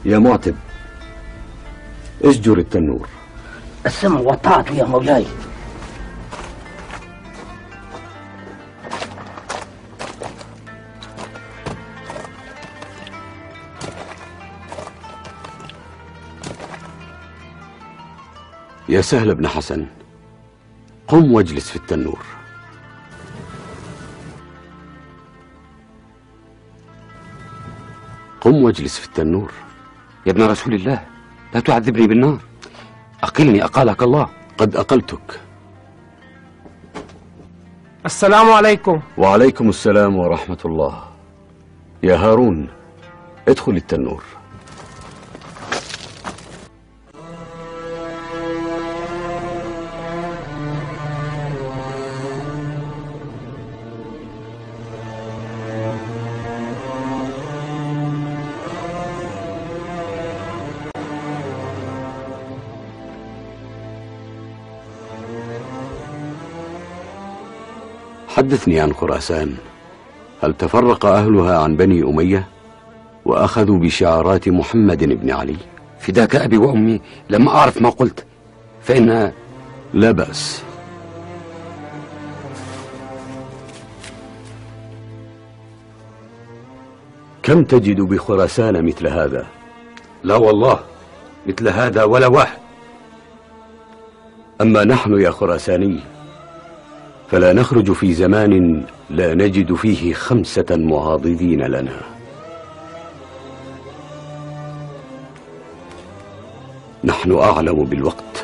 يا معتب، اسجر التنور. السمع والطاعة يا مولاي. يا سهل بن حسن، قم واجلس في التنور. قم واجلس في التنور. يا ابن رسول الله، لا تعذبني بالنار، أقلني أقالك الله. قد أقلتك. السلام عليكم. وعليكم السلام ورحمة الله. يا هارون، ادخل التنور. حدثني عن خراسان. هل تفرق أهلها عن بني أمية وأخذوا بشعارات محمد بن علي؟ فداك أبي وأمي، لم أعرف ما قلت، فإن لا بأس. كم تجد بخراسان مثل هذا؟ لا والله، مثل هذا ولا واحد. أما نحن يا خراساني فلا نخرج في زمان لا نجد فيه 5 معاضدين لنا. نحن أعلم بالوقت.